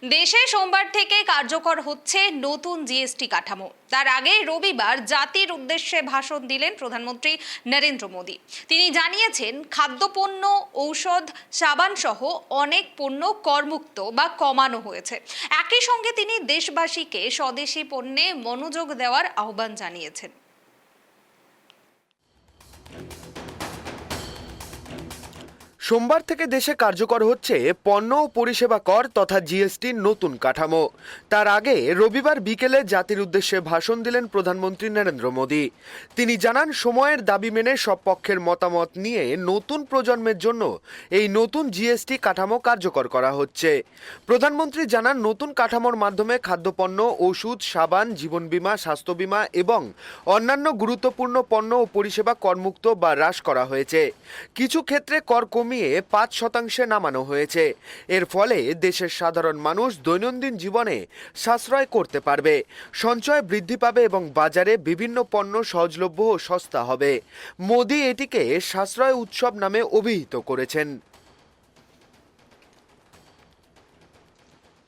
দেশে সোমবার থেকে কার্যকর হচ্ছে নতুন জিএসটি কাঠামো। তার আগে রবিবার জাতির উদ্দেশ্যে ভাষণ দিলেন প্রধানমন্ত্রী নরেন্দ্র মোদী। তিনি জানিয়েছেন, খাদ্যপণ্য, ঔষধ, সাবান সহ অনেক পণ্য করমুক্ত বা কমানো হয়েছে। একই সঙ্গে তিনি দেশবাসীকে স্বদেশি পণ্যে মনোযোগ দেওয়ার আহ্বান জানিয়েছেন। সোমবার থেকে দেশে কার্যকর হচ্ছে পণ্য ও পরিষেবা কর তথা জিএসটির নতুন কাঠামো। তার আগে রবিবার বিকেলে জাতির উদ্দেশ্যে ভাষণ দিলেন প্রধানমন্ত্রী নরেন্দ্র মোদী। তিনি জানান, সময়ের দাবি মেনে সব পক্ষের মতামত নিয়ে নতুন প্রজন্মের জন্য এই নতুন জিএসটি কাঠামো কার্যকর করা হচ্ছে। প্রধানমন্ত্রী জানান, নতুন কাঠামোর মাধ্যমে খাদ্যপণ্য, ওষুধ, সাবান, জীবন বীমা, স্বাস্থ্য বীমা এবং অন্যান্য গুরুত্বপূর্ণ পণ্য ও পরিষেবা করমুক্ত বা হ্রাস করা হয়েছে। কিছু ক্ষেত্রে কর কমিয়ে 5% নামানো হয়েছে। এর ফলে দেশের সাধারণ মানুষ দৈনন্দিন জীবনে সাশ্রয় করতে পারবে, সঞ্চয় বৃদ্ধি পাবে এবং বাজারে বিভিন্ন পণ্য সহজলভ্য ও সস্তা হবে। মোদি এটিকে সাশ্রয় উৎসব নামে অভিহিত করেছেন।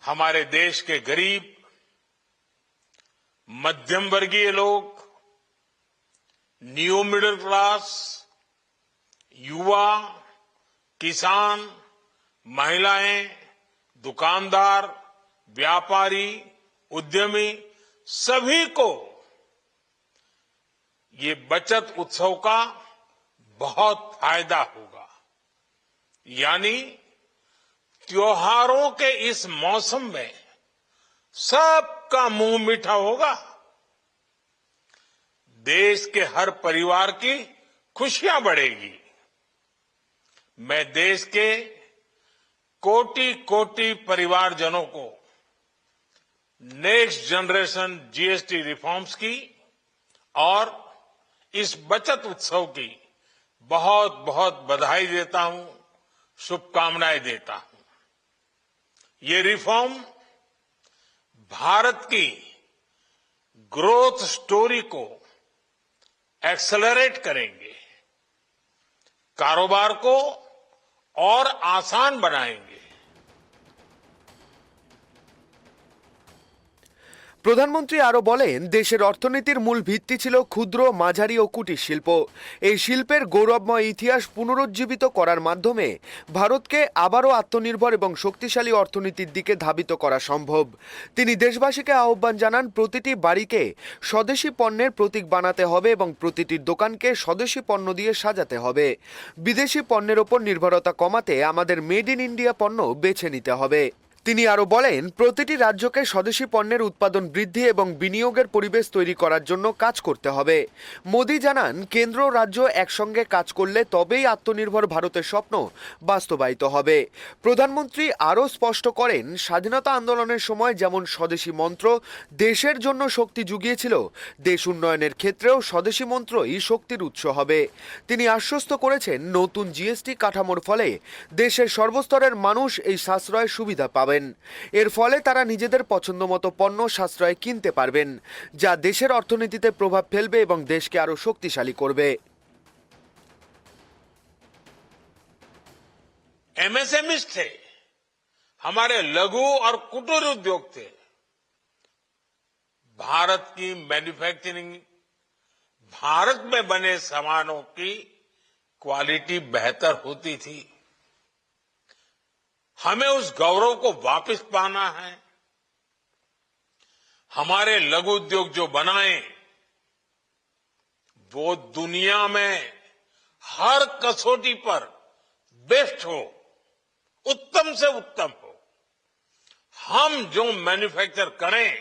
हमारे देश के गरीब, मध्यम वर्गीय लोग, न्यू मिडिल क्लास, युवा, किसान, महिलाएं, दुकानदार, व्यापारी, उद्यमी, सभी को ये बचत उत्सव का बहुत फायदा होगा। यानी त्योहारों के इस मौसम में सबका मुंह मीठा होगा। देश के हर परिवार की खुशियां बढ़ेगी। मैं देश के कोटि कोटि परिवारजनों को नेक्स्ट जनरेशन जीएसटी रिफॉर्म्स की और इस बचत उत्सव की बहुत बहुत बधाई देता हूं, शुभकामनाएं देता हूं। ये रिफॉर्म भारत की ग्रोथ स्टोरी को एक्सेलरेट करेंगे, कारोबार को और आसान बनाएंगे। প্রধানমন্ত্রী আরো বলেন, দেশের অর্থনীতির মূল ভিত্তি ছিল ক্ষুদ্র, মাঝারি ও কুটির শিল্প। এই শিল্পের গৌরবময় ইতিহাস পুনরুজ্জীবিত করার মাধ্যমে ভারতকে আবারও আত্মনির্ভর এবং শক্তিশালী অর্থনীতির দিকে ধাবিত করা সম্ভব। তিনি দেশবাসীকে আহ্বান জানান, প্রতিটি বাড়িকে স্বদেশি পণ্যের প্রতীক বানাতে হবে এবং প্রতিটি দোকানকে স্বদেশি পণ্য দিয়ে সাজাতে হবে। বিদেশি পণ্যের ওপর নির্ভরতা কমাতে আমাদের মেড ইন ইন্ডিয়া পণ্য বেছে নিতে হবে। তিনি আরো বলেন, প্রতিটি রাজ্যকে স্বদেশি পণ্যের উৎপাদন বৃদ্ধি এবং বিনিয়োগের পরিবেশ তৈরি করার জন্য কাজ করতে হবে। মোদি জানান, কেন্দ্র ও রাজ্য একসঙ্গে কাজ করলে তবেই আত্মনির্ভর ভারতের স্বপ্ন বাস্তবায়িত হবে। প্রধানমন্ত্রী আরও স্পষ্ট করেন, স্বাধীনতা আন্দোলনের সময় যেমন স্বদেশি মন্ত্র দেশের জন্য শক্তি জুগিয়েছিল, দেশ উন্নয়নের ক্ষেত্রেও স্বদেশি মন্ত্রই শক্তির উৎস হবে। তিনি আশ্বস্ত করেছেন, নতুন জিএসটি কাঠামোর ফলে দেশের সর্বস্তরের মানুষ এই সাশ্রয়ের সুবিধা পাবে। এর ফলে তারা নিজেদের পছন্দমতো পণ্য সাশ্রয়ে কিনতে পারবেন, যা দেশের অর্থনীতিতে প্রভাব ফেলবে এবং দেশকে আরো শক্তিশালী করবে। एमएसएमई थे, हमारे लघु और कुटीर उद्योग थे। भारत की मैन्युफैक्चरिंग, भारत में बने सामानों की क्वालिटी बेहतर होती थी। हमें उस गौरव को वापस पाना है। हमारे लघु उद्योग जो बनाए वो दुनिया में हर कसौटी पर बेस्ट हो, उत्तम से उत्तम हो। हम जो मैन्युफैक्चर करें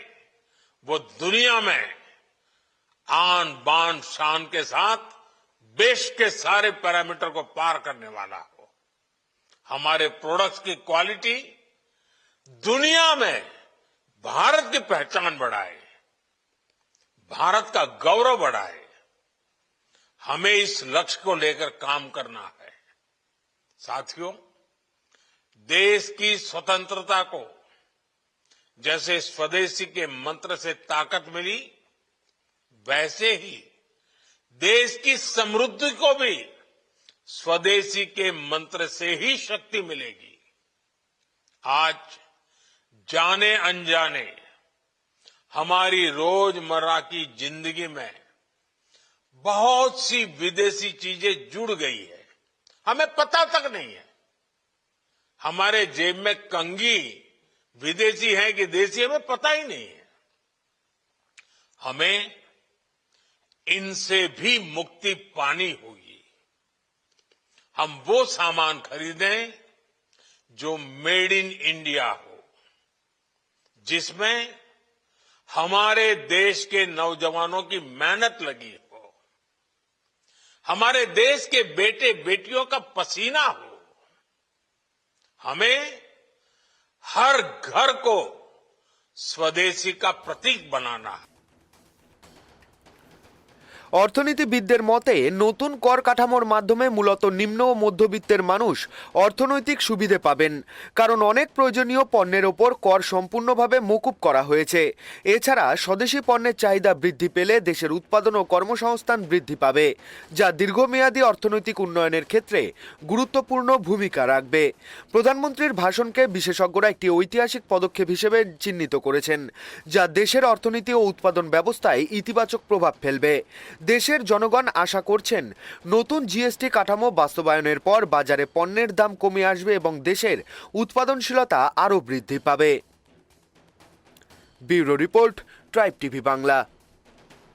वो दुनिया में आन बान शान के साथ बेस्ट के सारे पैरामीटर को पार करने वाला हो। हमारे प्रोडक्ट्स की क्वालिटी दुनिया में भारत की पहचान बढ़ाए, भारत का गौरव बढ़ाए। हमें इस लक्ष्य को लेकर काम करना है। साथियों, देश की स्वतंत्रता को जैसे स्वदेशी के मंत्र से ताकत मिली, वैसे ही देश की समृद्धि को भी स्वदेशी के मंत्र से ही शक्ति मिलेगी। आज जाने अनजाने हमारी रोजमर्रा की जिंदगी में बहुत सी विदेशी चीजें जुड़ गई है, हमें पता तक नहीं है। हमारे जेब में कंघी विदेशी है कि देसी, हमें पता ही नहीं है। हमें इनसे भी मुक्ति पानी होगी। हम वो सामान खरीदें जो मेड इन इंडिया हो, जिसमें हमारे देश के नौजवानों की मेहनत लगी हो, हमारे देश के बेटे बेटियों का पसीना हो। हमें हर घर को स्वदेशी का प्रतीक बनाना है। অর্থনীতিবিদদের মতে নতুন কর কাঠামোর মাধ্যমে মূলত নিম্ন ও মধ্যবিত্তের মানুষ অর্থনৈতিক সুবিধে পাবেন, কারণ অনেক প্রয়োজনীয় পণ্যের ওপর কর সম্পূর্ণভাবে মকুব করা হয়েছে। এছাড়া স্বদেশি পণ্যের চাহিদা বৃদ্ধি পেলে দেশের উৎপাদন ও কর্মসংস্থান বৃদ্ধি পাবে, যা দীর্ঘমেয়াদী অর্থনৈতিক উন্নয়নের ক্ষেত্রে গুরুত্বপূর্ণ ভূমিকা রাখবে। প্রধানমন্ত্রীর ভাষণকে বিশেষজ্ঞরা একটি ঐতিহাসিক পদক্ষেপ হিসেবে চিহ্নিত করেছেন, যা দেশের অর্থনীতি ও উৎপাদন ব্যবস্থায় ইতিবাচক প্রভাব ফেলবে। দেশের জনগণ আশা করছেন নতুন জিএসটি কাঠামো বাস্তবায়নের পর বাজারে পণ্যের দাম কমে আসবে এবং দেশের উৎপাদনশীলতা আরও বৃদ্ধি পাবে। Bureau report, tribe TV Bangla.